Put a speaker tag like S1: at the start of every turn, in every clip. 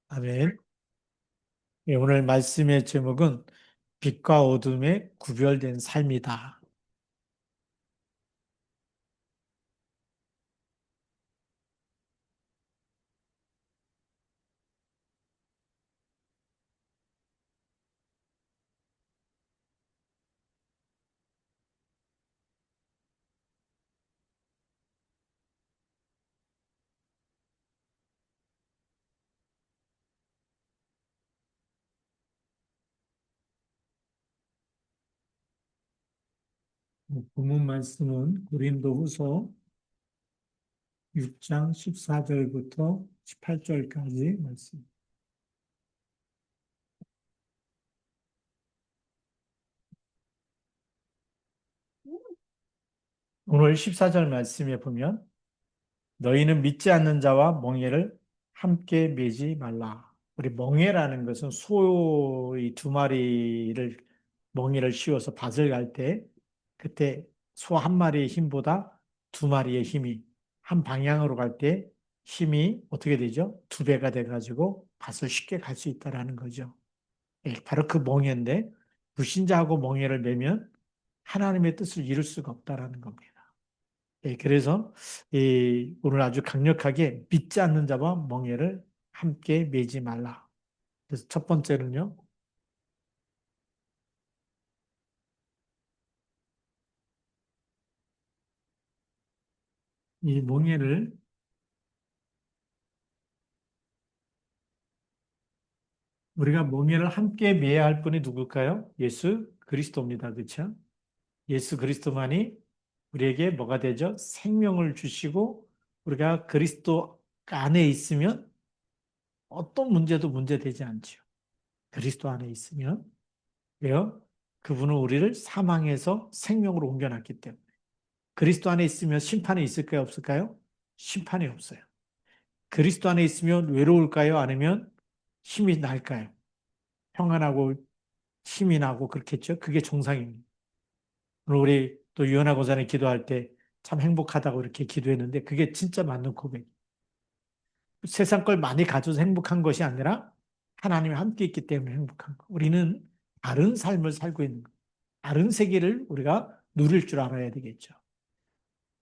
S1: 아멘. 예, 오늘 말씀의 제목은 빛과 어둠의 구별된 삶이다. 본문 말씀은 고린도후서 6장 14절부터 18절까지 말씀. 오늘 14절 말씀에 보면 너희는 믿지 않는 자와 멍에를 함께 매지 말라. 우리 멍에라는 것은 소의 두 마리를 멍에를 씌워서 밭을 갈 때 그때 소 한 마리의 힘보다 두 마리의 힘이 한 방향으로 갈 때 힘이 어떻게 되죠? 두 배가 돼가지고 밭을 쉽게 갈 수 있다라는 거죠. 예, 바로 그 멍에인데 불신자하고 멍에를 매면 하나님의 뜻을 이룰 수가 없다라는 겁니다. 예, 그래서 오늘 아주 강력하게 믿지 않는 자와 멍에를 함께 매지 말라. 그래서 첫 번째는요, 이 멍에를 우리가 멍에를 함께 매야 할 분이 누굴까요? 예수 그리스도입니다. 그렇죠? 예수 그리스도만이 우리에게 뭐가 되죠? 생명을 주시고 우리가 그리스도 안에 있으면 어떤 문제도 문제되지 않죠. 그리스도 안에 있으면 왜요? 그분은 우리를 사망에서 생명으로 옮겨놨기 때문에. 그리스도 안에 있으면 심판이 있을까요? 없을까요? 심판이 없어요. 그리스도 안에 있으면 외로울까요? 아니면 힘이 날까요? 평안하고 힘이 나고 그렇겠죠? 그게 정상입니다. 오늘 우리 또 유연하 고사님 기도할 때 참 행복하다고 이렇게 기도했는데 그게 진짜 맞는 고백. 세상 걸 많이 가져서 행복한 것이 아니라 하나님이 함께 있기 때문에 행복한 거. 우리는 다른 삶을 살고 있는 거. 다른 세계를 우리가 누릴 줄 알아야 되겠죠.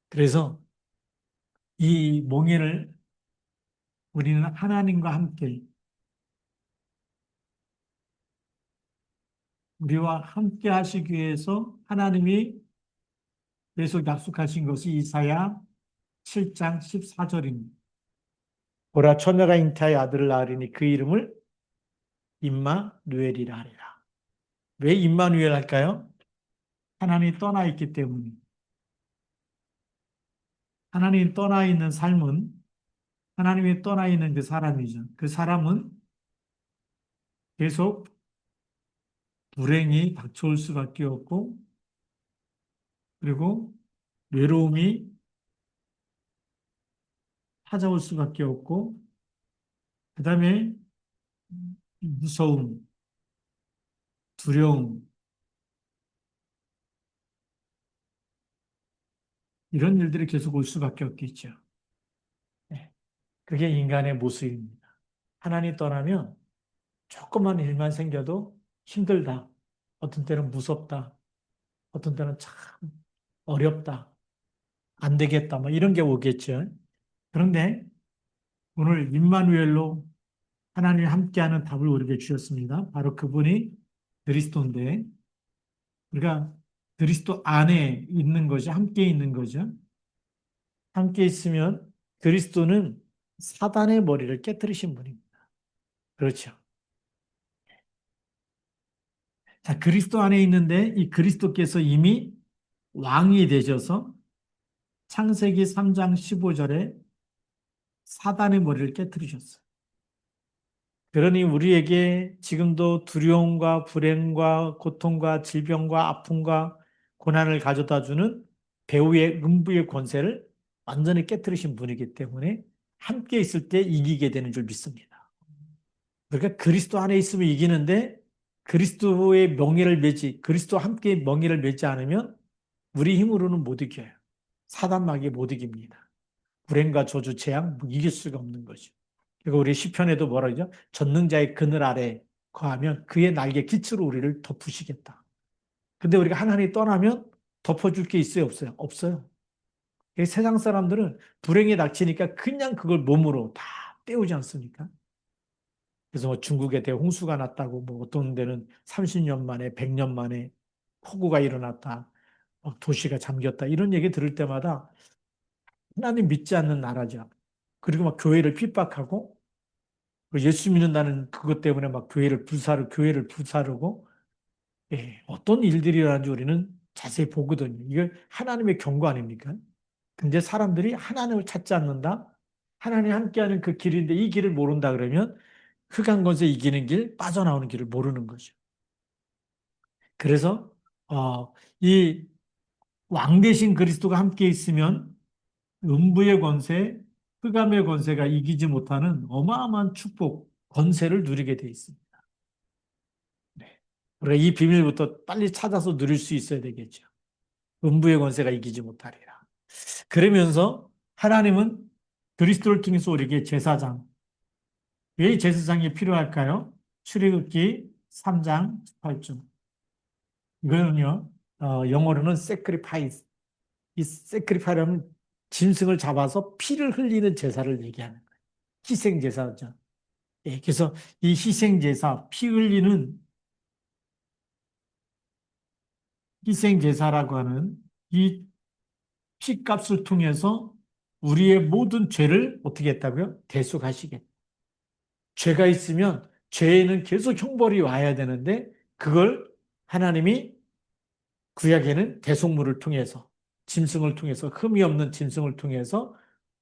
S1: 그래서 이 몽예를 우리는 하나님과 함께 우리와 함께 하시기 위해서 하나님이 계속 약속하신 것이 이사야 7장 14절입니다. 보라 처녀가 잉태하여 아들을 낳으리니 그 이름을 임마누엘이라 하리라. 왜 임마누엘 할까요? 하나님이 떠나 있기 때문에. 하나님이 떠나 있는 삶은 하나님이 떠나 있는 그 사람이죠. 그 사람은 계속 불행이 닥쳐올 수밖에 없고 그리고 외로움이 찾아올 수밖에 없고 그 다음에 무서움, 두려움 이런 일들이 계속 올 수밖에 없겠죠. 네. 그게 인간의 모습입니다. 하나님 떠나면 조그만 일만 생겨도 힘들다. 어떤 때는 무섭다. 어떤 때는 참 어렵다. 안 되겠다. 뭐 이런 게 오겠죠. 그런데 오늘 임마누엘로 하나님이 함께하는 답을 우리에게 주셨습니다. 바로 그분이 그리스도인데 우리가 그리스도 안에 있는 거죠. 함께 있는 거죠. 함께 있으면 그리스도는 사단의 머리를 깨뜨리신 분입니다. 그렇죠. 자, 그리스도 안에 있는데 이 그리스도께서 이미 왕이 되셔서 창세기 3장 15절에 사단의 머리를 깨뜨리셨어요. 그러니 우리에게 지금도 두려움과 불행과 고통과 질병과 아픔과 고난을 가져다 주는 배후의 음부의 권세를 완전히 깨뜨리신 분이기 때문에 함께 있을 때 이기게 되는 줄 믿습니다. 그러니까 그리스도 안에 있으면 이기는데 그리스도의 멍에를 매지, 그리스도와 함께 멍에를 매지 않으면 우리 힘으로는 못 이겨요. 사단 마귀 못 이깁니다. 불행과 저주, 재앙 이길 수가 없는 거죠. 그리고 우리 시편에도 뭐라 그러죠? 전능자의 그늘 아래 거하면 그의 날개 깃으로 우리를 덮으시겠다. 근데 우리가 하나님 떠나면 덮어줄 게 있어요, 없어요? 없어요. 이 세상 사람들은 불행에 닥치니까 그냥 그걸 몸으로 다 때우지 않습니까? 그래서 뭐 중국에 대홍수가 났다고, 뭐 어떤 데는 30년 만에, 100년 만에 폭우가 일어났다, 막 도시가 잠겼다, 이런 얘기 들을 때마다 하나님 믿지 않는 나라죠. 그리고 막 교회를 핍박하고, 예수 믿는다는 그것 때문에 막 교회를 불사르고, 예, 어떤 일들이 일어나는지 우리는 자세히 보거든요. 이게 하나님의 경고 아닙니까? 근데 사람들이 하나님을 찾지 않는다? 하나님 함께하는 그 길인데 이 길을 모른다 그러면 흑한 것에 이기는 길, 빠져나오는 길을 모르는 거죠. 그래서 이 왕 대신 그리스도가 함께 있으면 음부의 권세, 흑암의 권세가 이기지 못하는 어마어마한 축복, 권세를 누리게 돼 있습니다. 네. 우리가 이 비밀부터 빨리 찾아서 누릴 수 있어야 되겠죠. 음부의 권세가 이기지 못하리라. 그러면서 하나님은 그리스도를 통해서 우리에게 제사장, 왜 제사장이 필요할까요? 출애굽기 3장 18절. 이거는요, 영어로는 sacrifice. 이 sacrifice라면 짐승을 잡아서 피를 흘리는 제사를 얘기하는 거예요. 희생 제사죠. 예, 그래서 이 희생 제사, 피 흘리는 희생 제사라고 하는 이 피값을 통해서 우리의 모든 죄를 어떻게 했다고요? 대속하시겠다. 죄가 있으면 죄에는 계속 형벌이 와야 되는데 그걸 하나님이 구약에는 대속물을 통해서 짐승을 통해서 흠이 없는 짐승을 통해서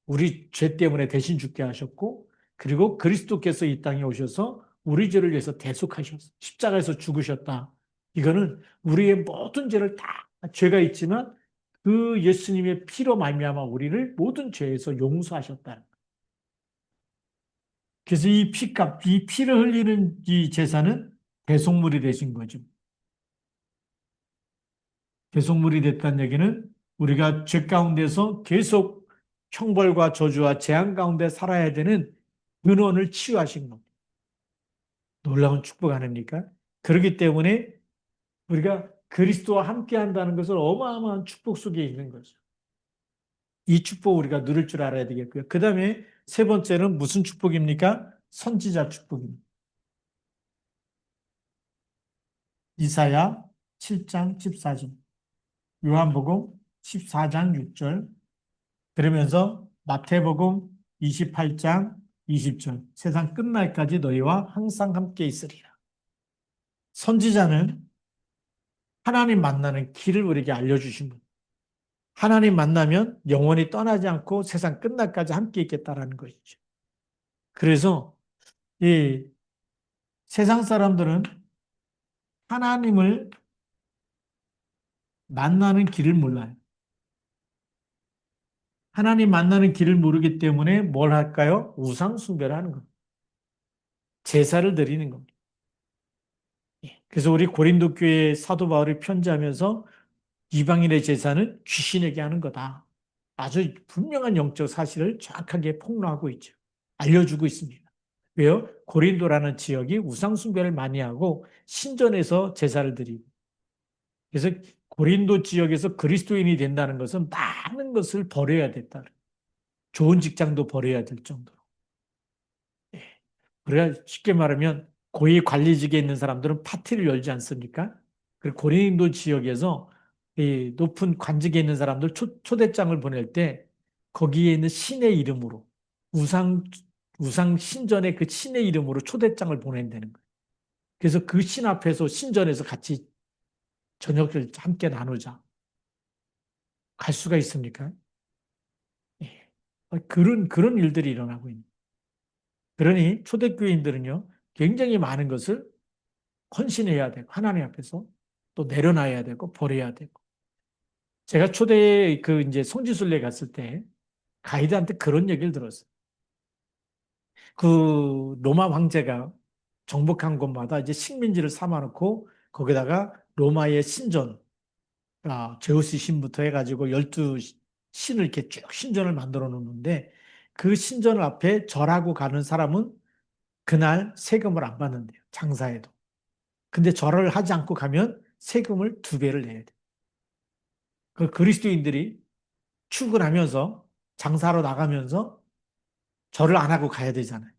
S1: 우리 죄 때문에 대신 죽게 하셨고 그리고 그리스도께서 이 땅에 오셔서 우리 죄를 위해서 대속하셨어. 십자가에서 죽으셨다. 이거는 우리의 모든 죄를 다 죄가 있지만 그 예수님의 피로 말미암아 우리를 모든 죄에서 용서하셨다. 그래서 이 피값, 이 피를 흘리는 이 제사는 대속물이 되신 거죠. 대속물이 됐다는 얘기는 우리가 죄 가운데서 계속 형벌과 저주와 재앙 가운데 살아야 되는 근원을 치유하신 겁니다. 놀라운 축복 아닙니까? 그렇기 때문에 우리가 그리스도와 함께 한다는 것은 어마어마한 축복 속에 있는 거죠. 이 축복 우리가 누릴 줄 알아야 되겠고요. 그 다음에 세 번째는 무슨 축복입니까? 선지자 축복입니다. 이사야 7장 14절, 요한복음 14장 6절, 그러면서 마태복음 28장 20절, 세상 끝날까지 너희와 항상 함께 있으리라. 선지자는 하나님 만나는 길을 우리에게 알려주신 분. 하나님 만나면 영원히 떠나지 않고 세상 끝날까지 함께 있겠다라는 것이죠. 그래서 이 세상 사람들은 하나님을 만나는 길을 몰라요. 하나님 만나는 길을 모르기 때문에 뭘 할까요? 우상 숭배를 하는 겁니다. 제사를 드리는 겁니다. 그래서 우리 고린도 교회 사도 바울이 편지하면서 이방인의 제사는 귀신에게 하는 거다. 아주 분명한 영적 사실을 정확하게 폭로하고 있죠. 알려주고 있습니다. 왜요? 고린도라는 지역이 우상 숭배를 많이 하고 신전에서 제사를 드리고 그래서 고린도 지역에서 그리스도인이 된다는 것은 많은 것을 버려야 됐다. 좋은 직장도 버려야 될 정도로. 예. 우리가 쉽게 말하면 고위 관리직에 있는 사람들은 파티를 열지 않습니까? 그리고 고린도 지역에서 이 높은 관직에 있는 사람들 초대장을 보낼 때 거기에 있는 신의 이름으로 우상 우상 신전의 그 신의 이름으로 초대장을 보낸다는 거예요. 그래서 그 신 앞에서 신전에서 같이 저녁을 함께 나누자. 갈 수가 있습니까? 예. 그런 일들이 일어나고 있는. 그러니 초대교인들은요, 굉장히 많은 것을 헌신해야 되고, 하나님 앞에서 또 내려놔야 되고, 버려야 되고. 제가 초대 그 이제 성지순례 갔을 때 가이드한테 그런 얘기를 들었어요. 그 로마 황제가 정복한 곳마다 이제 식민지를 삼아놓고 거기다가 로마의 신전, 제우스 신부터 해가지고 12 신을 이렇게 쭉 신전을 만들어 놓는데 그 신전 앞에 절하고 가는 사람은 그날 세금을 안 받는데요. 장사에도. 근데 절을 하지 않고 가면 세금을 2배를 내야 돼요. 그 그리스도인들이 출근하면서 장사로 나가면서 절을 안 하고 가야 되잖아요.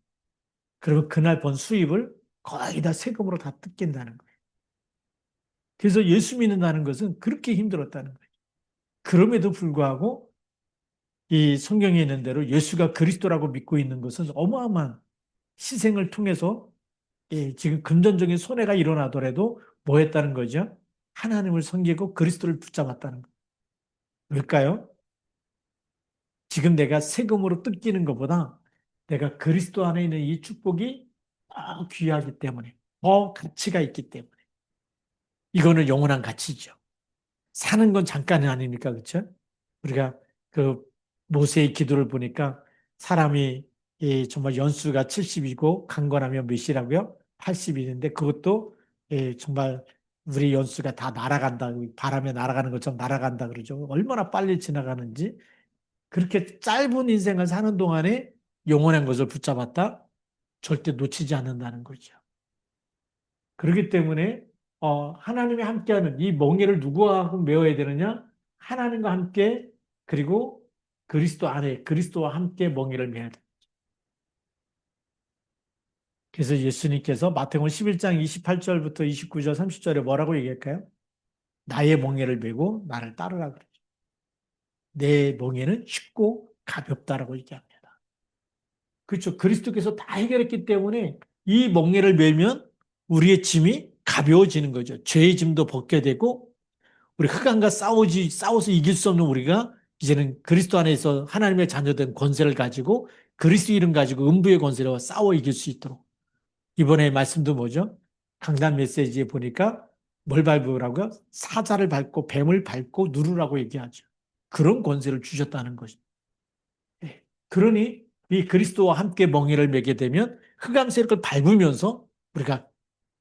S1: 그러면 그날 번 수입을 거의 다 세금으로 다 뜯긴다는 거예요. 그래서 예수 믿는다는 것은 그렇게 힘들었다는 거예요. 그럼에도 불구하고 이 성경에 있는 대로 예수가 그리스도라고 믿고 있는 것은 어마어마한 희생을 통해서 지금 금전적인 손해가 일어나더라도 뭐 했다는 거죠? 하나님을 섬기고 그리스도를 붙잡았다는 거예요. 왜일까요? 지금 내가 세금으로 뜯기는 것보다 내가 그리스도 안에 있는 이 축복이 더 귀하기 때문에, 더 가치가 있기 때문에. 이거는 영원한 가치죠. 사는 건 잠깐은 아닙니까? 그렇죠? 우리가 그 모세의 기도를 보니까 사람이 정말 연수가 70이고 강건하면 몇이라고요? 80이는데 그것도 정말 우리 연수가 다 날아간다. 바람에 날아가는 것처럼 날아간다 그러죠. 얼마나 빨리 지나가는지 그렇게 짧은 인생을 사는 동안에 영원한 것을 붙잡았다? 절대 놓치지 않는다는 거죠. 그렇기 때문에 하나님이 함께하는 이 멍에를 누구와 메어야 되느냐? 하나님과 함께 그리고 그리스도 안에 그리스도와 함께 멍에를 메야 돼. 그래서 예수님께서 마태복음 11장 28절부터 29절 30절에 뭐라고 얘기할까요? 나의 멍에를 메고 나를 따르라 그러죠. 내 멍에는 쉽고 가볍다라고 얘기합니다. 그렇죠. 그리스도께서 다 해결했기 때문에 이 멍에를 메면 우리의 짐이 가벼워지는 거죠. 죄의 짐도 벗게 되고 우리 흑암과 싸워서 이길 수 없는 우리가 이제는 그리스도 안에서 하나님의 자녀된 권세를 가지고 그리스도 이름 가지고 음부의 권세로 싸워 이길 수 있도록. 이번에 말씀도 뭐죠? 강단 메시지에 보니까 뭘 밟으라고요? 사자를 밟고 뱀을 밟고 누르라고 얘기하죠. 그런 권세를 주셨다는 것이죠. 예. 그러니 이 그리스도와 함께 멍에를 매게 되면 흑암 세력을 밟으면서 우리가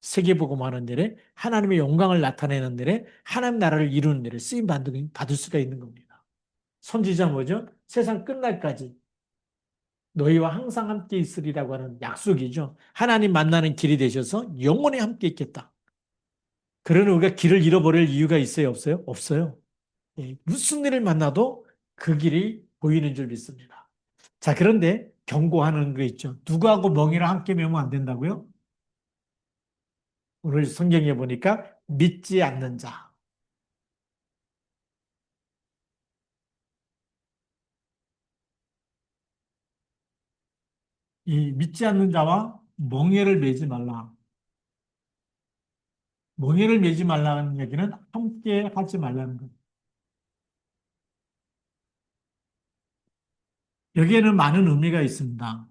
S1: 세계복음하는 일에 하나님의 영광을 나타내는 일에 하나님 나라를 이루는 일에 쓰임 받을 수가 있는 겁니다. 선지자 뭐죠? 세상 끝날까지 너희와 항상 함께 있으리라고 하는 약속이죠. 하나님 만나는 길이 되셔서 영원히 함께 있겠다. 그러니 우리가 길을 잃어버릴 이유가 있어요? 없어요? 없어요. 예, 무슨 일을 만나도 그 길이 보이는 줄 믿습니다. 자, 그런데 경고하는 거 있죠. 누구하고 멍이랑 함께 매면 안 된다고요? 오늘 성경에 보니까 믿지 않는 자. 이 믿지 않는 자와 멍에를 매지 말라. 멍에를 매지 말라는 얘기는 함께 하지 말라는 것. 여기에는 많은 의미가 있습니다.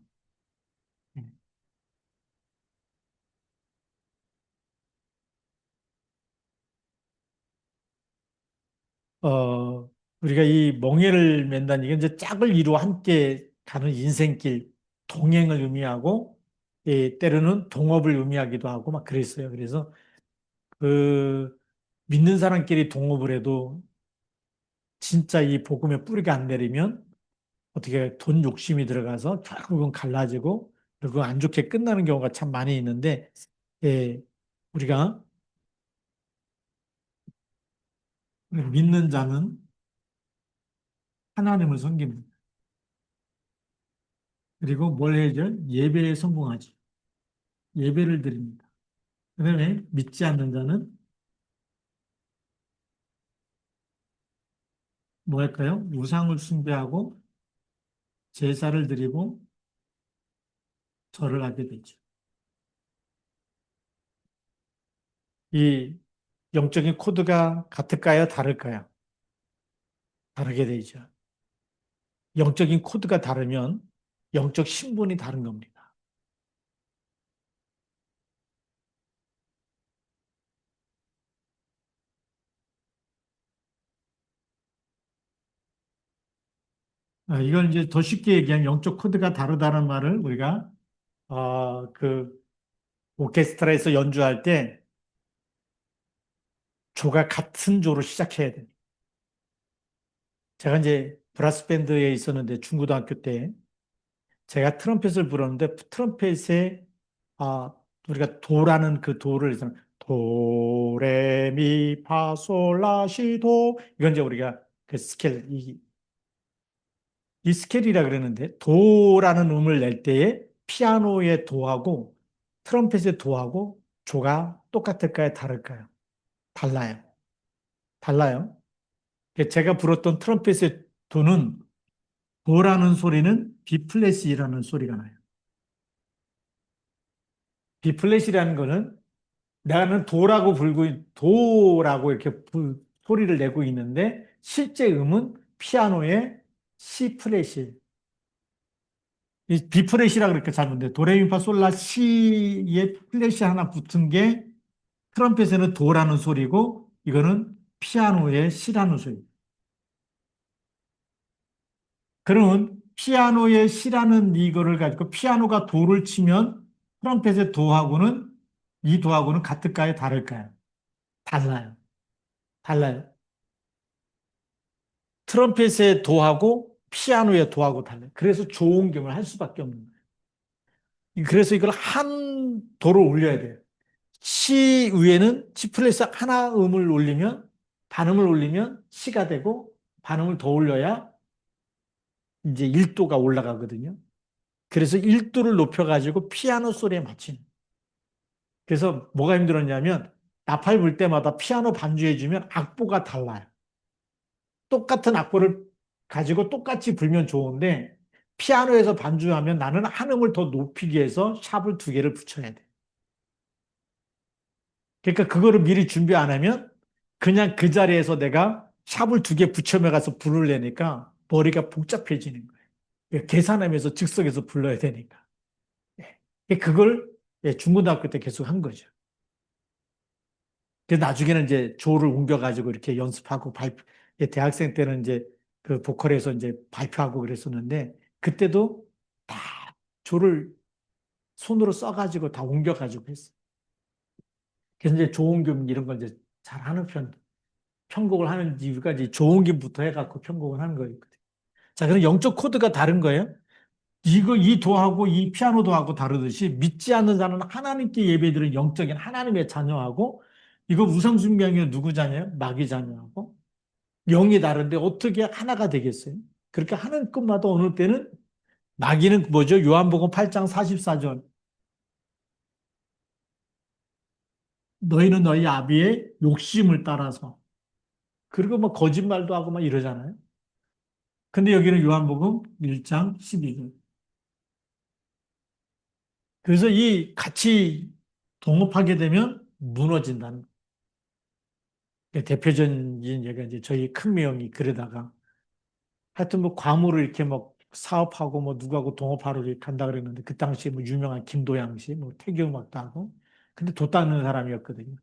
S1: 우리가 이 멍에를 맨다는 게 이제 짝을 이루어 함께 가는 인생길, 동행을 의미하고, 때로는 동업을 의미하기도 하고 막 그랬어요. 그래서 그 믿는 사람끼리 동업을 해도 진짜 이 복음의 뿌리가 안 내리면 어떻게 돈 욕심이 들어가서 결국은 갈라지고 그리고 안 좋게 끝나는 경우가 참 많이 있는데, 예, 우리가 믿는 자는 하나님을 섬깁니다. 그리고 뭘 해야죠? 예배에 성공하지. 예배를 드립니다. 그다음에 믿지 않는 자는 뭐 할까요? 우상을 숭배하고 제사를 드리고 절을 하게 되죠. 이 영적인 코드가 같을까요? 다를까요? 다르게 되죠. 영적인 코드가 다르면 영적 신분이 다른 겁니다. 이걸 이제 더 쉽게 얘기하면 영적 코드가 다르다는 말을 우리가 그 오케스트라에서 연주할 때 조가 같은 조로 시작해야 됩니다. 제가 이제 브라스 밴드에 있었는데 중고등학교 때 제가 트럼펫을 불었는데 트럼펫에 우리가 도라는 그 도를 해서 도레미파솔라시도 이건 이제 우리가 그 스케일 이 스케일이라 그러는데 도라는 음을 낼 때에 피아노의 도하고 트럼펫의 도하고 조가 똑같을까요? 다를까요? 달라요. 달라요. 제가 불었던 트럼펫의 도는 도라는 소리는 B 플랫이라는 소리가 나요. B 플랫이라는 거는 나는 도라고 이렇게 소리를 내고 있는데 실제 음은 피아노의 C 플랫이 이 B 플랫이라 그렇게 잡는데 도레미파솔라 C에 플랫이 하나 붙은 게 트럼펫에는 도라는 소리고 이거는 피아노의 C라는 소리. 그러면 피아노의 C라는 이거를 가지고 피아노가 도를 치면 트럼펫의 도하고는 이 도하고는 같을까요? 다를까요? 달라요. 달라요. 트럼펫의 도하고 피아노의 도하고 달라요. 그래서 조음겸을 할 수밖에 없는 거예요. 그래서 이걸 한 도를 올려야 돼요. C 위에는 C 플랫 하나 음을 올리면 반음을 올리면 C가 되고 반음을 더 올려야 이제 1도가 올라가거든요. 그래서 1도를 높여가지고 피아노 소리에 맞추는. 그래서 뭐가 힘들었냐면 나팔 불 때마다 피아노 반주해주면 악보가 달라요. 똑같은 악보를 가지고 똑같이 불면 좋은데 피아노에서 반주하면 나는 한 음을 더 높이기 위해서 샵을 두 개를 붙여야 돼. 그러니까 그거를 미리 준비 안 하면 그냥 그 자리에서 내가 샵을 두 개 붙여며 가서 부르려니까 머리가 복잡해지는 거예요. 계산하면서 즉석에서 불러야 되니까. 그걸 중고등학교 때 계속 한 거죠. 그래서 나중에는 이제 조를 옮겨가지고 이렇게 연습하고 대학생 때는 이제 그 보컬에서 이제 발표하고 그랬었는데 그때도 다 조를 손으로 써가지고 다 옮겨가지고 했어요. 그래서 이제 조옮김 이런 걸 이제 잘하는 편곡을 하는 이유가 이제 조옮김부터 해갖고 편곡을 하는 거예요. 자, 그럼 영적 코드가 다른 거예요. 이 도하고 이 피아노 도하고 다르듯이 믿지 않는 자는 하나님께 예배드리는 영적인 하나님의 자녀하고 이거 우상숭배하는 누구 자녀예요? 마귀 자녀하고 영이 다른데 어떻게 하나가 되겠어요? 그렇게 하는 것마다 어느 때는 마귀는 뭐죠? 요한복음 8장 44절 너희는 너희 아비의 욕심을 따라서 그리고 뭐 거짓말도 하고 막 이러잖아요. 근데 여기는 요한복음 1장 12절 그래서 이 같이 동업하게 되면 무너진다는 대표적인 얘기가 이제 저희 큰매형이 그러다가 하여튼 뭐 과물을 이렇게 뭐 사업하고 뭐 누구하고 동업하러 이렇게 간다 그랬는데 그 당시에 뭐 유명한 김도양 씨, 뭐 태교음악도 하고 근데 돈 닦는 사람이었거든요.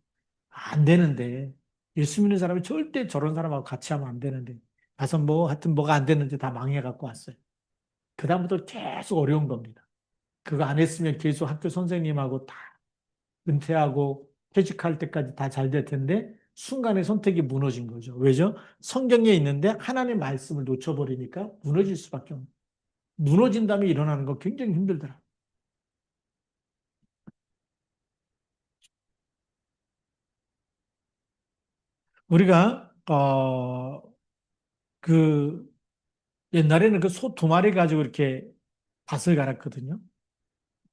S1: 안 되는데 예수 믿는 사람이 절대 저런 사람하고 같이 하면 안 되는데 가서 뭐 하여튼 뭐가 안 되는데 다 망해갖고 왔어요. 그다음부터 계속 어려운 겁니다. 그거 안 했으면 계속 학교 선생님하고 다 은퇴하고 퇴직할 때까지 다 잘 될 텐데 순간에 선택이 무너진 거죠. 왜죠? 성경에 있는데 하나님의 말씀을 놓쳐버리니까 무너질 수밖에 없는. 무너진 다음에 일어나는 거 굉장히 힘들더라. 우리가 그 옛날에는 그 소 두 마리 가지고 이렇게 밭을 갈았거든요.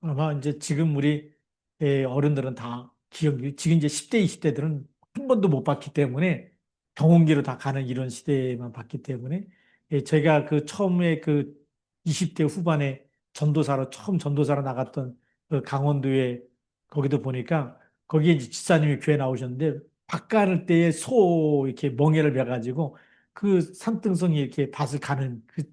S1: 아마 이제 지금 우리 어른들은 다 기억이, 지금 이제 10대, 20대들은 한 번도 못 봤기 때문에 경운기로 다 가는 이런 시대만 봤기 때문에 제가 그 처음에 그 20대 후반에 처음 전도사로 나갔던 그 강원도에 거기도 보니까 거기에 이제 집사님이 교회 나오셨는데 밭 가를 때에 소 이렇게 멍에를 매가지고 그 산등성이 이렇게 밭을 가는 그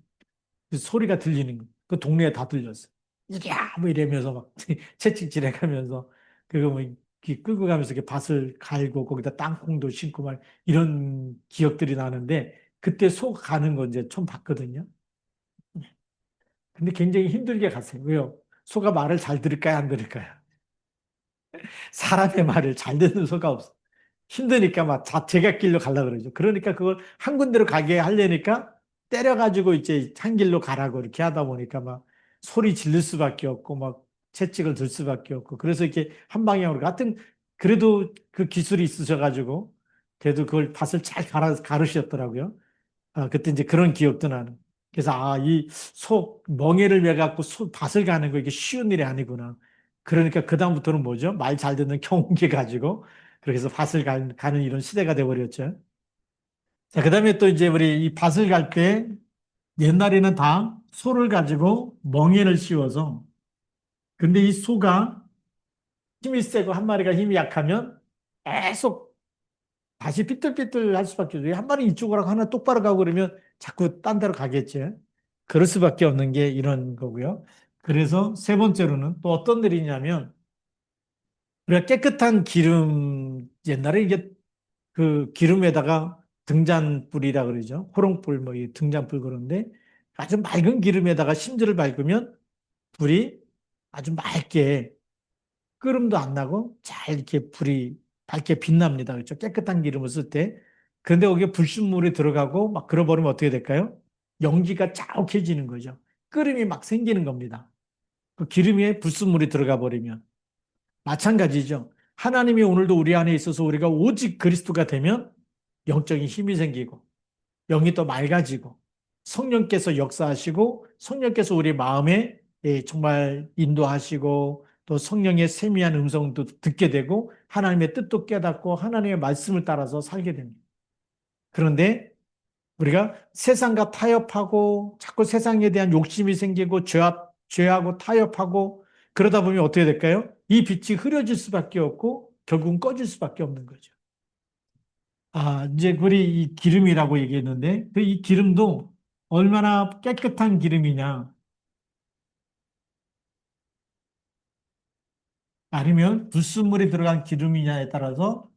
S1: 소리가 들리는 거. 그 동네에 다 들렸어. 이야 뭐 이러면서 막 채찍질 해가면서 그거 뭐 이렇게 끌고 가면서 이렇게 밭을 갈고 거기다 땅콩도 심고 막 이런 기억들이 나는데 그때 소 가는 거 이제 처음 봤거든요. 근데 굉장히 힘들게 갔어요. 왜요? 소가 말을 잘 들을까요? 안 들을까요? 사람의 말을 잘 듣는 소가 없어. 힘드니까 막 제가 길로 가려고 그러죠. 그러니까 그걸 한 군데로 가게 하려니까 때려가지고 이제 한 길로 가라고 이렇게 하다 보니까 막 소리 지를 수밖에 없고 막 채찍을 들 수밖에 없고 그래서 이렇게 한 방향으로 같은 그래도 그 기술이 있으셔가지고 그래도 그걸 밭을 잘 가르셨더라고요. 아, 그때 이제 그런 기억도 나는. 그래서 아, 이 멍에를 매 갖고 밭을 가는 거 이게 쉬운 일이 아니구나. 그러니까 그다음부터는 뭐죠? 말 잘 듣는 경운기 가지고 그렇게 해서 가는 이런 시대가 돼버렸죠. 자, 그다음에 또 이제 우리 이 밭을 갈 때 옛날에는 다 소를 가지고 멍에를 씌워서 근데 이 소가 힘이 세고 한 마리가 힘이 약하면 계속 다시 삐뚤삐뚤 할 수밖에 없어요. 한 마리 이쪽으로 하고 하나 똑바로 가고 그러면 자꾸 딴 데로 가겠죠. 그럴 수밖에 없는 게 이런 거고요. 그래서 세 번째로는 또 어떤 일이냐면 우리가 깨끗한 기름 옛날에 이게 그 기름에다가 등잔불이라 그러죠. 호롱불 뭐 이 등잔불 그런데 아주 맑은 기름에다가 심지를 밟으면 불이 아주 맑게 끓음도 안 나고 잘 이렇게 불이 밝게 빛납니다. 그렇죠? 깨끗한 기름을 쓸 때. 그런데 거기에 불순물이 들어가고 막 그러버리면 어떻게 될까요? 연기가 자욱해지는 거죠. 끓음이 막 생기는 겁니다. 그 기름에 불순물이 들어가 버리면. 마찬가지죠. 하나님이 오늘도 우리 안에 있어서 우리가 오직 그리스도가 되면 영적인 힘이 생기고 영이 또 맑아지고 성령께서 역사하시고 성령께서 우리 마음에 정말 인도하시고 또 성령의 세미한 음성도 듣게 되고 하나님의 뜻도 깨닫고 하나님의 말씀을 따라서 살게 됩니다. 그런데 우리가 세상과 타협하고 자꾸 세상에 대한 욕심이 생기고 죄하고 타협하고 그러다 보면 어떻게 될까요? 이 빛이 흐려질 수밖에 없고 결국은 꺼질 수밖에 없는 거죠. 아, 이제 우리 이 기름이라고 얘기했는데, 그 이 기름도 얼마나 깨끗한 기름이냐, 아니면 불순물이 들어간 기름이냐에 따라서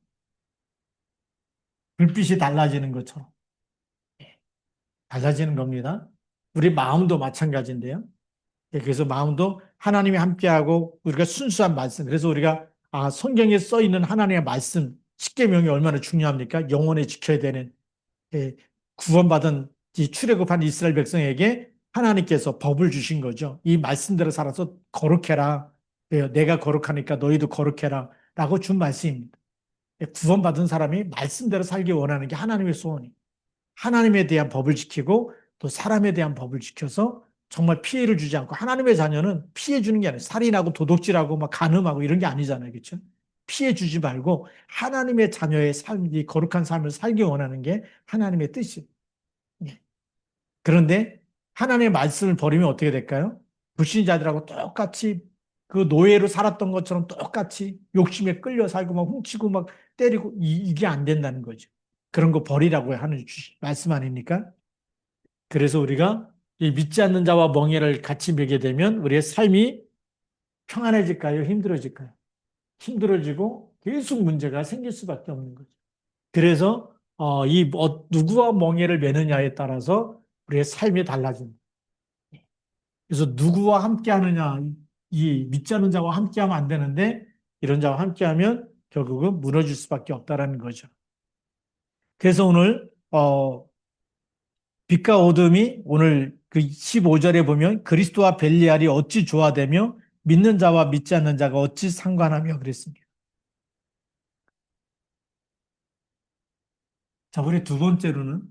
S1: 불빛이 달라지는 것처럼 달라지는 겁니다. 우리 마음도 마찬가지인데요. 예, 그래서 마음도 하나님이 함께하고 우리가 순수한 말씀. 그래서 우리가 성경에 써 있는 하나님의 말씀, 십계명이 얼마나 중요합니까? 영원히 지켜야 되는 예, 구원받은 이 출애굽한 이스라엘 백성에게 하나님께서 법을 주신 거죠. 이 말씀대로 살아서 거룩해라. 예, 내가 거룩하니까 너희도 거룩해라. 라고 준 말씀입니다. 예, 구원받은 사람이 말씀대로 살기 원하는 게 하나님의 소원이. 하나님에 대한 법을 지키고 또 사람에 대한 법을 지켜서 정말 피해를 주지 않고 하나님의 자녀는 피해 주는 게 아니에요. 살인하고 도둑질하고 막 간음하고 이런 게 아니잖아요. 그렇죠? 피해 주지 말고 하나님의 자녀의 삶, 이 거룩한 삶을 살기 원하는 게 하나님의 뜻이에요. 예. 그런데 하나님의 말씀을 버리면 어떻게 될까요? 불신자들하고 똑같이 그 노예로 살았던 것처럼 똑같이 욕심에 끌려 살고 막 훔치고 막 때리고 이게 안 된다는 거죠. 그런 거 버리라고 하는 말씀 아닙니까? 그래서 우리가 이 믿지 않는 자와 멍에를 같이 매게 되면 우리의 삶이 평안해질까요? 힘들어질까요? 힘들어지고 계속 문제가 생길 수밖에 없는 거죠. 그래서 누구와 멍에를 매느냐에 따라서 우리의 삶이 달라집니다. 그래서 누구와 함께 하느냐, 이 믿지 않는 자와 함께 하면 안 되는데 이런 자와 함께 하면 결국은 무너질 수밖에 없다라는 거죠. 그래서 오늘 빛과 어둠이 오늘 그 15절에 보면 그리스도와 벨리알이 어찌 조화되며 믿는 자와 믿지 않는 자가 어찌 상관하며 그랬습니다. 자, 우리 두 번째로는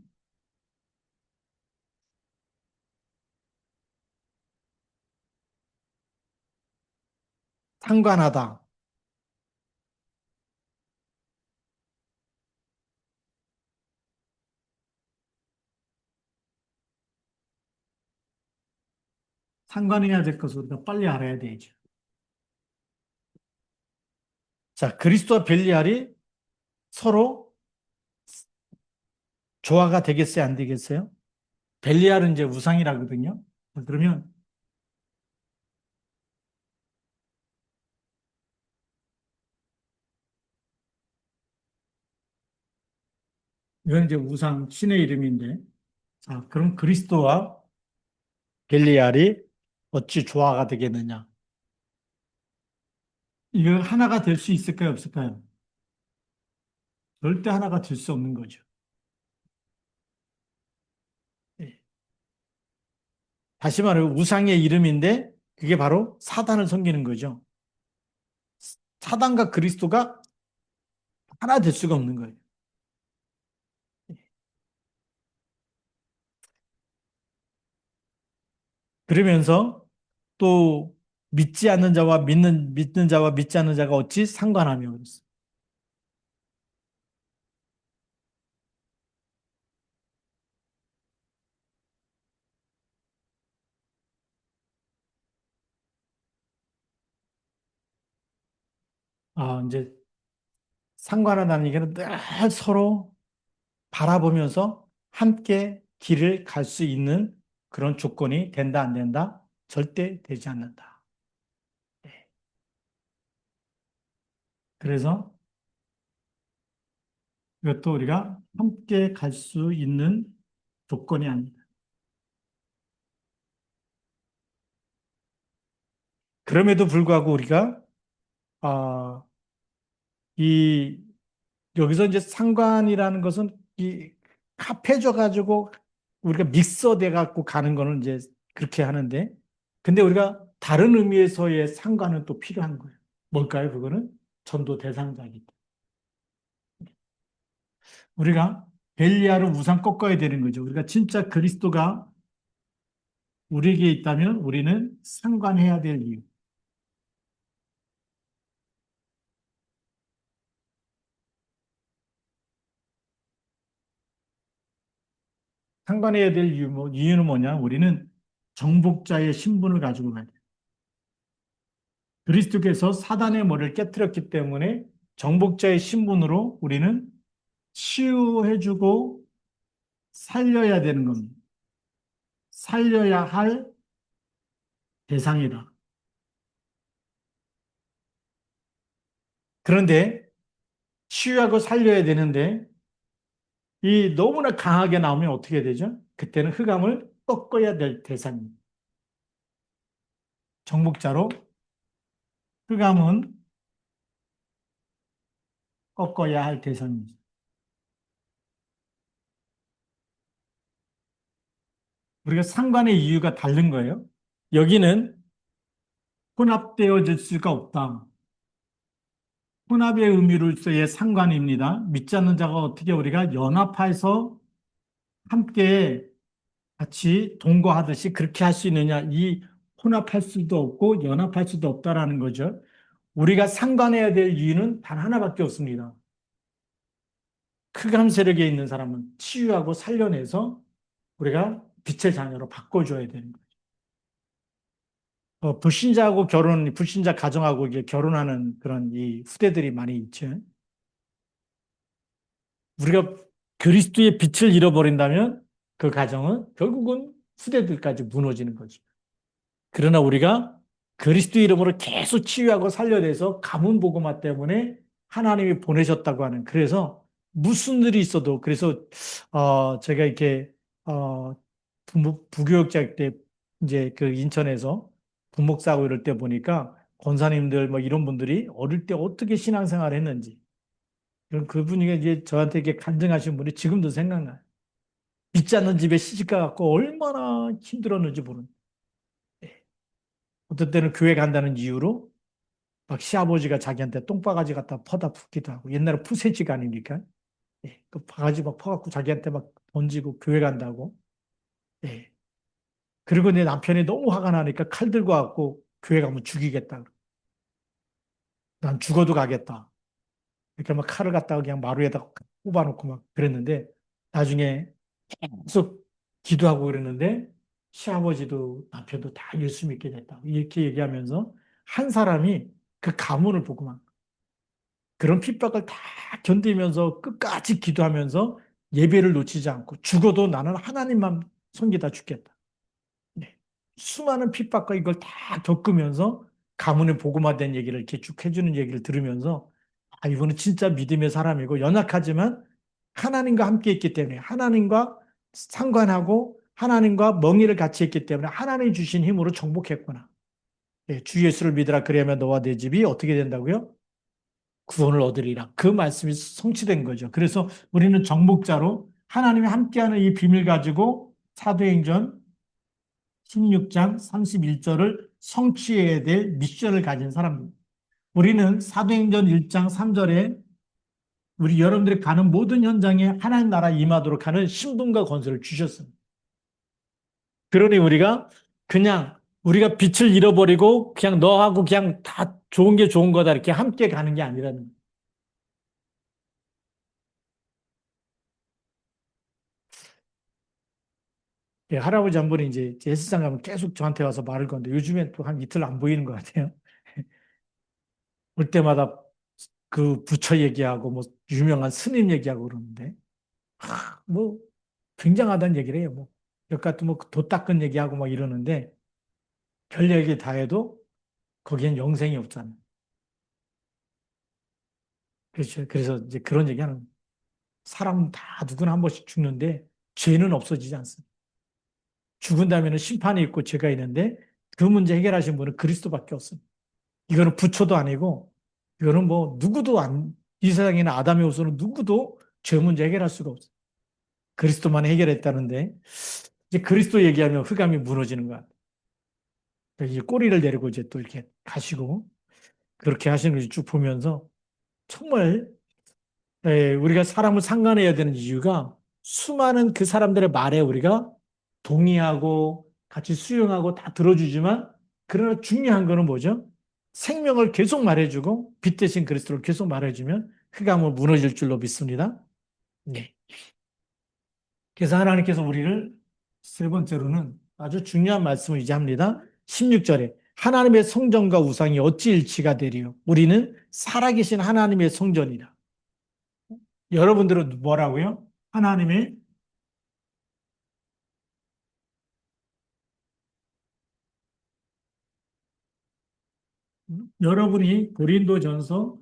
S1: 상관하다. 상관해야 될 것을 우리가 빨리 알아야 되죠. 자, 그리스도와 벨리알이 서로 조화가 되겠어요, 안 되겠어요? 벨리알은 이제 우상이라거든요. 그러면 이건 이제 우상 신의 이름인데, 자, 그럼 그리스도와 벨리알이 어찌 조화가 되겠느냐? 이거 하나가 될 수 있을까요, 없을까요? 절대 하나가 될 수 없는 거죠. 예. 다시 말하면 우상의 이름인데 그게 바로 사단을 섬기는 거죠. 사단과 그리스도가 하나 될 수가 없는 거예요. 그러면서 또 믿지 않는 자와 믿는 자와 믿지 않는 자가 어찌 상관하며 그랬어요. 이제 상관하다는 얘기는 늘 서로 바라보면서 함께 길을 갈 수 있는 그런 조건이 된다, 안 된다? 절대 되지 않는다. 네. 그래서 이것도 우리가 함께 갈 수 있는 조건이 아니다. 그럼에도 불구하고 우리가, 아, 이, 여기서 이제 상관이라는 것은 이 합해져 가지고 우리가 믹서돼 갖고 가는 거는 이제 그렇게 하는데, 근데 우리가 다른 의미에서의 상관은 또 필요한 거예요. 뭘까요? 그거는 전도 대상자이기 때문에. 우리가 벨리아를 우상 꺾어야 되는 거죠. 우리가 진짜 그리스도가 우리에게 있다면 우리는 상관해야 될 이유. 상관해야 될 이유, 이유는 뭐냐? 우리는 정복자의 신분을 가지고 가야 돼요. 그리스도께서 사단의 머리를 깨뜨렸기 때문에 정복자의 신분으로 우리는 치유해주고 살려야 되는 겁니다. 살려야 할 대상이다. 그런데 치유하고 살려야 되는데 이 너무나 강하게 나오면 어떻게 되죠? 그때는 흑암을 꺾어야 될 대상입니다. 정복자로 흑암은 꺾어야 할 대상입니다. 우리가 상관의 이유가 다른 거예요. 여기는 혼합되어질 수가 없다. 혼합의 의미로서의 상관입니다. 믿지 않는 자가 어떻게 우리가 연합해서 함께 같이 동거하듯이 그렇게 할 수 있느냐? 이 혼합할 수도 없고 연합할 수도 없다라는 거죠. 우리가 상관해야 될 이유는 단 하나밖에 없습니다. 흑암 세력에 있는 사람은 치유하고 살려내서 우리가 빛의 자녀로 바꿔줘야 되는 거예요. 불신자하고 불신자 가정하고 이게 결혼하는 그런 이 후대들이 많이 있죠. 우리가 그리스도의 빛을 잃어버린다면 그 가정은 결국은 후대들까지 무너지는 거죠. 그러나 우리가 그리스도 이름으로 계속 치유하고 살려내서 가문 복음화 때문에 하나님이 보내셨다고 하는 그래서 무슨 일이 있어도 그래서 제가 이렇게 부교육자 때 이제 그 인천에서 부목사고 이럴 때 보니까 권사님들 뭐 이런 분들이 어릴 때 어떻게 신앙생활을 했는지 그런 그분이 이제 저한테 이렇게 간증하신 분이 지금도 생각나요. 믿지 않는 집에 시집가 갖고 얼마나 힘들었는지 모르는. 어떤 때는 교회 간다는 이유로 막 시아버지가 자기한테 똥바가지 갖다 퍼다 붓기도 하고 옛날에 푸세지가 아닙니까? 예, 그 바가지 막 퍼갖고 자기한테 막 던지고 교회 간다고. 예. 그리고 내 남편이 너무 화가 나니까 칼 들고 와갖고 교회 가면 죽이겠다. 난 죽어도 가겠다. 이렇게 막 칼을 갖다가 그냥 마루에다 꼽아놓고 막 그랬는데 나중에 계속 기도하고 그랬는데 시아버지도 남편도 다 예수 믿게 됐다. 이렇게 얘기하면서 한 사람이 그 가문을 보고만 그런 핍박을 다 견디면서 끝까지 기도하면서 예배를 놓치지 않고 죽어도 나는 하나님만 섬기다 죽겠다. 네. 수많은 핍박과 이걸 다 겪으면서 가문의 복음화된 얘기를 이렇게 쭉 해주는 얘기를 들으면서 이분은 진짜 믿음의 사람이고 연약하지만 하나님과 함께 있기 때문에 하나님과 상관하고 하나님과 멍에를 같이 했기 때문에 하나님이 주신 힘으로 정복했구나. 예, 주 예수를 믿으라 그리하면 너와 내 집이 어떻게 된다고요? 구원을 얻으리라. 그 말씀이 성취된 거죠. 그래서 우리는 정복자로 하나님이 함께하는 이 비밀 가지고 사도행전 16장 31절을 성취해야 될 미션을 가진 사람입니다. 우리는 사도행전 1장 3절에 우리 여러분들이 가는 모든 현장에 하나님 나라 임하도록 하는 신분과 권세를 주셨습니다. 그러니 그냥 우리가 빛을 잃어버리고 그냥 너하고 그냥 다 좋은 게 좋은 거다 이렇게 함께 가는 게 아니라는 거예요. 예, 할아버지 한 분이 이제 헬스장 가면 계속 저한테 와서 말을 거는데 요즘엔 또 한 이틀 안 보이는 것 같아요. 올 때마다 그 부처 얘기하고 뭐 유명한 스님 얘기하고 그러는데 뭐 굉장하다는 얘기를 해요. 뭐 여기까지 뭐도 닦은 얘기하고 막 이러는데 별 얘기 다 해도 거기엔 영생이 없잖아요. 그렇죠. 그래서 이제 그런 얘기하는 사람 다 누구나 한 번씩 죽는데 죄는 없어지지 않습니다. 죽은 다음에는 심판이 있고 죄가 있는데 그 문제 해결하신 분은 그리스도밖에 없습니다. 이거는 부처도 아니고 이거는 뭐 누구도 이 세상에는 아담의 후손은 누구도 죄 문제 해결할 수가 없어요. 그리스도만 해결했다는데 이제 그리스도 얘기하면 흑암이 무너지는 것 같아요. 이제 꼬리를 내리고 이제 또 이렇게 가시고 그렇게 하시는 걸 쭉 보면서 정말 우리가 사람을 상관해야 되는 이유가 수많은 그 사람들의 말에 우리가 동의하고 같이 수용하고 다 들어주지만 그러나 중요한 거는 뭐죠? 생명을 계속 말해주고 빛 대신 그리스도를 계속 말해주면 흑암은 무너질 줄로 믿습니다. 네. 그래서 하나님께서 우리를 세 번째로는 아주 중요한 말씀을 이제 합니다. 16절에 하나님의 성전과 우상이 어찌 일치가 되리요? 우리는 살아계신 하나님의 성전이라. 여러분들은 뭐라고요? 하나님의 여러분이 고린도전서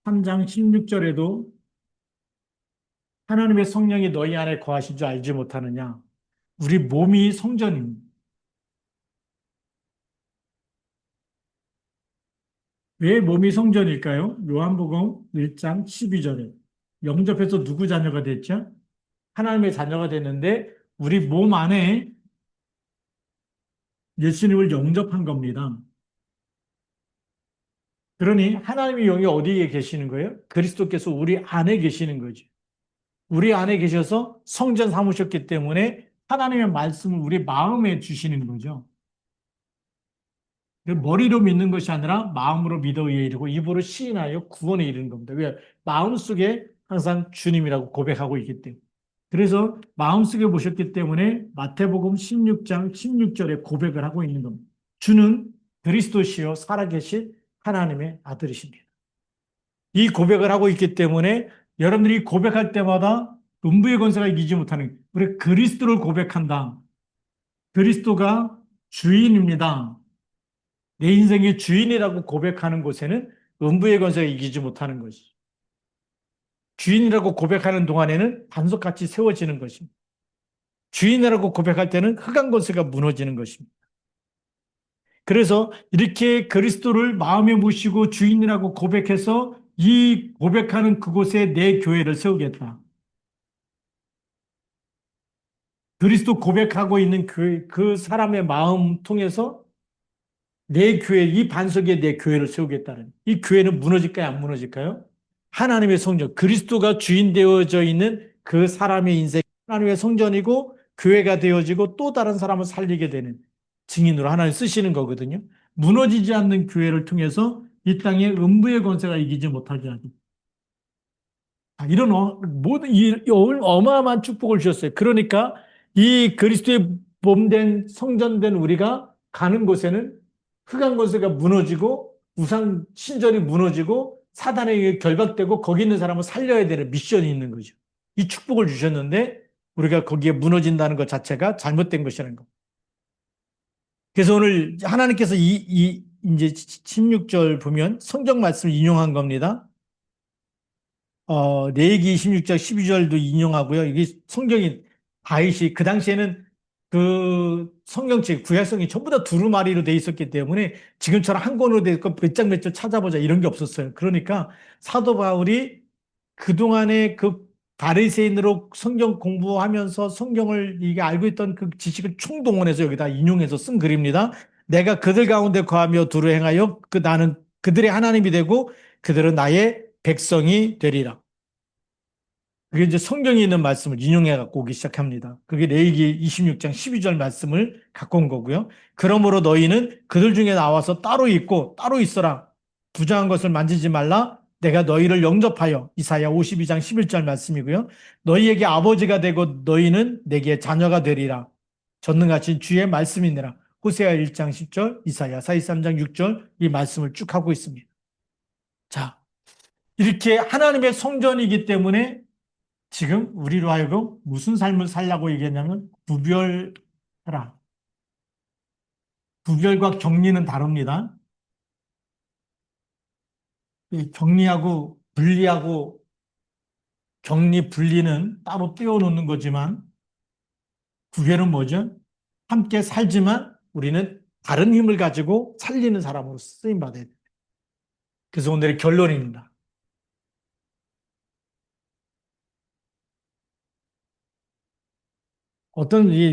S1: 3장 16절에도 하나님의 성령이 너희 안에 거하신 줄 알지 못하느냐? 우리 몸이 성전입니다. 왜 몸이 성전일까요? 요한복음 1장 12절에 영접해서 누구 자녀가 됐죠? 하나님의 자녀가 됐는데 우리 몸 안에 예수님을 영접한 겁니다. 그러니 하나님의 영이 어디에 계시는 거예요? 그리스도께서 우리 안에 계시는 거죠. 우리 안에 계셔서 성전 삼으셨기 때문에 하나님의 말씀을 우리 마음에 주시는 거죠. 머리로 믿는 것이 아니라 마음으로 믿어 의에 이르고 입으로 시인하여 구원에 이르는 겁니다. 왜? 마음속에 항상 주님이라고 고백하고 있기 때문에. 그래서 마음속에 보셨기 때문에 마태복음 16장 16절에 고백을 하고 있는 겁니다. 주는 그리스도시요 살아계신 하나님의 아들이십니다. 이 고백을 하고 있기 때문에 여러분들이 고백할 때마다 음부의 권세가 이기지 못하는 우리 그리스도를 고백한다. 그리스도가 주인입니다. 내 인생의 주인이라고 고백하는 곳에는 음부의 권세가 이기지 못하는 것이. 주인이라고 고백하는 동안에는 반석같이 세워지는 것입니다. 주인이라고 고백할 때는 흑암 권세가 무너지는 것입니다. 그래서 이렇게 그리스도를 마음에 모시고 주인이라고 고백해서 이 고백하는 그곳에 내 교회를 세우겠다. 그리스도 고백하고 있는 그 사람의 마음 통해서 내 교회, 이 반석에 내 교회를 세우겠다는. 이 교회는 무너질까요? 안 무너질까요? 하나님의 성전, 그리스도가 주인 되어져 있는 그 사람의 인생, 하나님의 성전이고 교회가 되어지고 또 다른 사람을 살리게 되는 증인으로 하나님 쓰시는 거거든요. 무너지지 않는 교회를 통해서 이 땅에 음부의 권세가 이기지 못하게 하기. 이런 모든 이 어마어마한 축복을 주셨어요. 그러니까 이 그리스도의 몸된 성전된 우리가 가는 곳에는 흑암 권세가 무너지고 우상 신전이 무너지고 사단에 의해 결박되고 거기 있는 사람을 살려야 되는 미션이 있는 거죠. 이 축복을 주셨는데 우리가 거기에 무너진다는 것 자체가 잘못된 것이라는 거. 그래서 오늘 하나님께서 이제 16절 보면 성경 말씀을 인용한 겁니다. 레위기 26장 12절도 인용하고요. 이게 성경이 다윗이 그 당시에는 그 성경책 구약성이 전부 다 두루마리로 돼 있었기 때문에 지금처럼 한 권으로 돼 있고 몇 장 몇 절 찾아보자 이런 게 없었어요. 그러니까 사도 바울이 그동안에 그 바리새인으로 성경 공부하면서 성경을 이게 알고 있던 그 지식을 총동원해서 여기다 인용해서 쓴 글입니다. 내가 그들 가운데 거하며 두루 행하여 나는 그들의 하나님이 되고 그들은 나의 백성이 되리라. 그게 이제 성경에 있는 말씀을 인용해 갖고 오기 시작합니다. 그게 레위기 26장 12절 말씀을 갖고 온 거고요. 그러므로 너희는 그들 중에 나와서 따로 있고 따로 있어라. 부정한 것을 만지지 말라. 내가 너희를 영접하여 이사야 52장 11절 말씀이고요. 너희에게 아버지가 되고 너희는 내게 자녀가 되리라. 전능하신 주의 말씀이니라. 호세아 1장 10절, 이사야 43장 6절 이 말씀을 쭉 하고 있습니다. 자, 이렇게 하나님의 성전이기 때문에 지금 우리로 하여금 무슨 삶을 살라고 얘기했냐면 구별하라. 구별과 격리는 다릅니다. 이 격리하고 분리하고 격리 분리는 따로 떼어놓는 거지만 구별은 뭐죠? 함께 살지만 우리는 다른 힘을 가지고 살리는 사람으로 쓰임 받아야 돼요. 그래서 오늘의 결론입니다.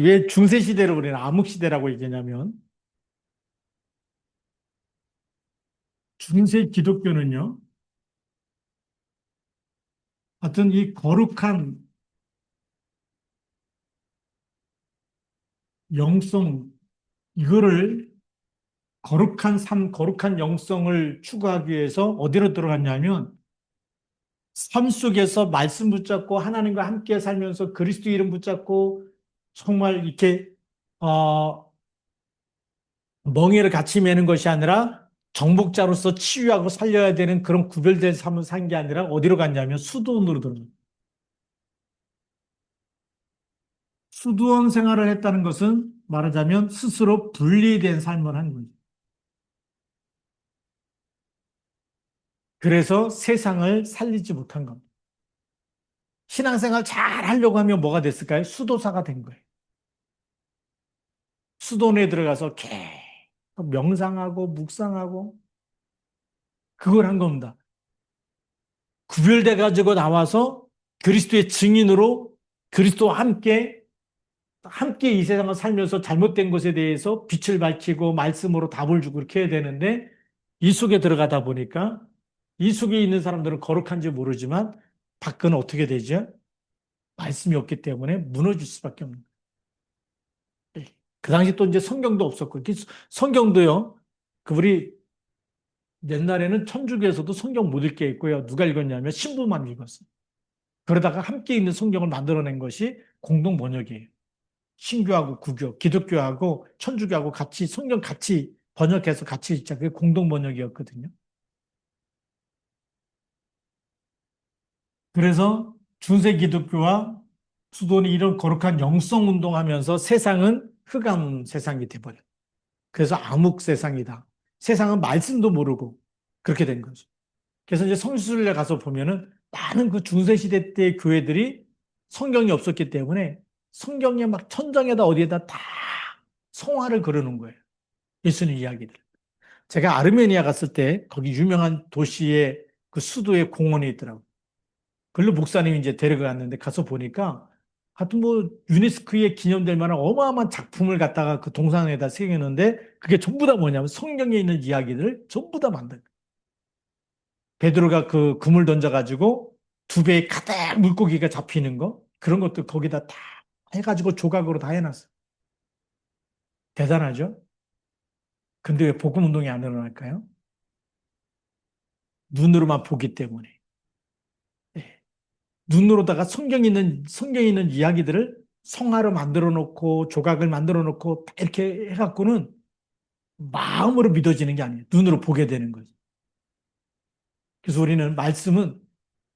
S1: 왜 중세 시대를 우리는 암흑 시대라고 얘기하냐면 중세 기독교는요. 어떤 이 거룩한 영성, 이거를 거룩한 삶, 거룩한 영성을 추구하기 위해서 어디로 들어갔냐면 삶 속에서 말씀 붙잡고 하나님과 함께 살면서 그리스도 이름 붙잡고 정말 이렇게 멍에를 같이 매는 것이 아니라 정복자로서 치유하고 살려야 되는 그런 구별된 삶을 산 게 아니라 어디로 갔냐면 수도원으로 들어갑니다. 수도원 생활을 했다는 것은 말하자면 스스로 분리된 삶을 한 거죠. 그래서 세상을 살리지 못한 겁니다. 신앙생활 잘 하려고 하면 뭐가 됐을까요? 수도사가 된 거예요. 수도원에 들어가서 계속 명상하고 묵상하고 그걸 한 겁니다. 구별돼 가지고 나와서 그리스도의 증인으로 그리스도와 함께 이 세상을 살면서 잘못된 것에 대해서 빛을 밝히고 말씀으로 답을 주고 그렇게 해야 되는데 이 속에 들어가다 보니까 이 속에 있는 사람들은 거룩한지 모르지만 밖은 어떻게 되죠? 말씀이 없기 때문에 무너질 수밖에 없는 거예요. 그 당시 또 이제 성경도 없었고 성경도요. 우리 옛날에는 천주교에서도 성경 못 읽게 있고요. 누가 읽었냐면 신부만 읽었어요. 그러다가 함께 있는 성경을 만들어낸 것이 공동 번역이에요. 신교하고 구교, 기독교하고 천주교하고 같이 성경 같이 번역해서 같이 읽자. 그게 공동 번역이었거든요. 그래서 중세 기독교와 수도원이 이런 거룩한 영성 운동하면서 세상은 흑암 세상이 돼버려요. 그래서 암흑 세상이다. 세상은 말씀도 모르고 그렇게 된 거죠. 그래서 이제 성수순례 가서 보면은 많은 그 중세시대 때 교회들이 성경이 없었기 때문에 성경에 막 천장에다 어디에다 다 성화를 그려놓은 거예요. 예수님 이야기들. 제가 아르메니아 갔을 때 거기 유명한 도시의 그 수도에 공원이 있더라고요. 글로 목사님이 이제 데려갔는데 가서 보니까 하여튼 뭐 유네스코에 기념될 만한 어마어마한 작품을 갖다가 그 동상에다 새겼는데 그게 전부 다 뭐냐면 성경에 있는 이야기들을 전부 다 만든 거예요. 베드로가 그 그물 던져가지고 두 배에 가득 물고기가 잡히는 거 그런 것도 거기다 다 해가지고 조각으로 다 해놨어요. 대단하죠? 근데 왜 복음 운동이 안 일어날까요? 눈으로만 보기 때문에. 예. 눈으로다가 성경에 있는 이야기들을 성화로 만들어 놓고 조각을 만들어 놓고 이렇게 해갖고는 마음으로 믿어지는 게 아니에요. 눈으로 보게 되는 거죠. 그래서 우리는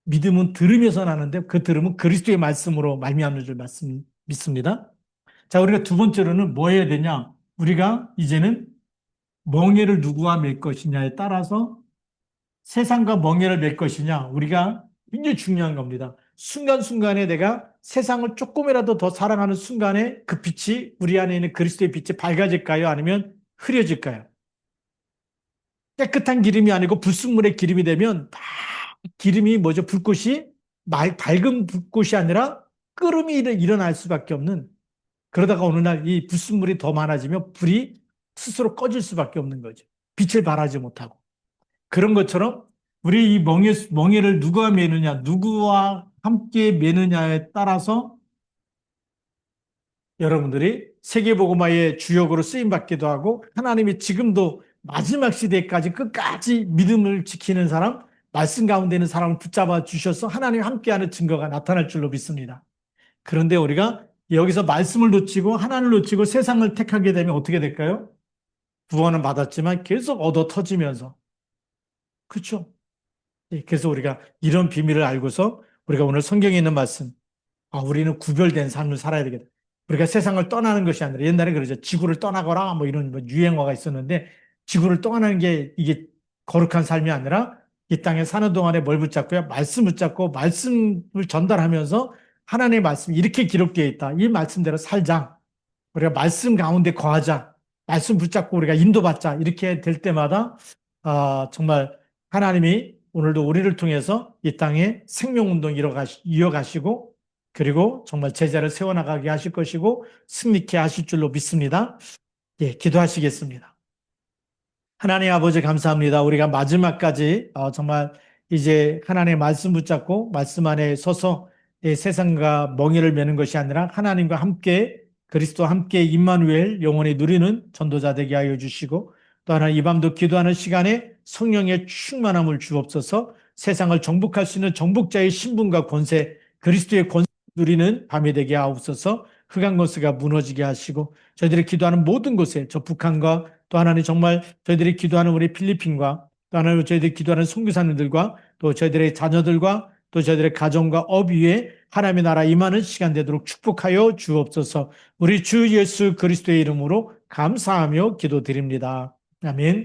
S1: 믿음은 들으면서 나는데 그 들음은 그리스도의 말씀으로 말미암는 줄 믿습니다. 자, 우리가 두 번째로는 뭐 해야 되냐? 우리가 이제는 멍에를 누구와 맬 것이냐에 따라서 세상과 멍에를 맬 것이냐, 우리가 굉장히 중요한 겁니다. 순간순간에 내가 세상을 조금이라도 더 사랑하는 순간에 그 빛이 우리 안에 있는 그리스도의 빛이 밝아질까요? 아니면 흐려질까요? 깨끗한 기름이 아니고 불순물의 기름이 되면 막 기름이 뭐죠? 불꽃이 밝은 불꽃이 아니라 끓음이 일어날 수밖에 없는, 그러다가 어느 날 이 불순물이 더 많아지면 불이 스스로 꺼질 수밖에 없는 거죠. 빛을 발하지 못하고. 그런 것처럼 우리 이 멍에를 누가 매느냐, 누구와 함께 매느냐에 따라서 여러분들이 세계복음화의 주역으로 쓰임받기도 하고, 하나님이 지금도 마지막 시대까지 끝까지 믿음을 지키는 사람, 말씀 가운데 있는 사람을 붙잡아 주셔서 하나님 함께하는 증거가 나타날 줄로 믿습니다. 그런데 우리가 여기서 말씀을 놓치고 하나님을 놓치고 세상을 택하게 되면 어떻게 될까요? 구원은 받았지만 계속 얻어 터지면서. 그렇죠? 예, 그래서 우리가 이런 비밀을 알고서 우리가 오늘 성경에 있는 말씀, 우리는 구별된 삶을 살아야 되겠다. 우리가 세상을 떠나는 것이 아니라, 옛날에 그러죠. 지구를 떠나거라 뭐 이런 뭐 유행어가 있었는데, 지구를 떠나는 게 이게 거룩한 삶이 아니라 이 땅에 사는 동안에 뭘 붙잡고요? 말씀 붙잡고 말씀을 전달하면서 하나님의 말씀이 이렇게 기록되어 있다. 이 말씀대로 살자. 우리가 말씀 가운데 거하자. 말씀 붙잡고 우리가 인도받자. 이렇게 될 때마다 정말 하나님이 오늘도 우리를 통해서 이 땅에 생명운동 이어가시고, 그리고 정말 제자를 세워나가게 하실 것이고 승리케 하실 줄로 믿습니다. 예, 기도하시겠습니다. 하나님 아버지 감사합니다. 우리가 마지막까지 정말 이제 하나님의 말씀 붙잡고 말씀 안에 서서 세상과 멍에를 매는 것이 아니라 하나님과 함께, 그리스도와 함께 임마누엘 영원히 누리는 전도자 되게 하여 주시고, 또 하나 이 밤도 기도하는 시간에 성령의 충만함을 주옵소서. 세상을 정복할 수 있는 정복자의 신분과 권세, 그리스도의 권세 누리는 밤이 되게 하옵소서. 흑암 권세가 무너지게 하시고, 저희들이 기도하는 모든 곳에, 저 북한과 또 하나님 정말 저희들이 기도하는 우리 필리핀과, 또 하나님 저희들이 기도하는 선교사님들과, 또 저희들의 자녀들과, 또 저희들의 가정과 업 위에 하나님의 나라 임하는 시간 되도록 축복하여 주옵소서. 우리 주 예수 그리스도의 이름으로 감사하며 기도드립니다. 아멘.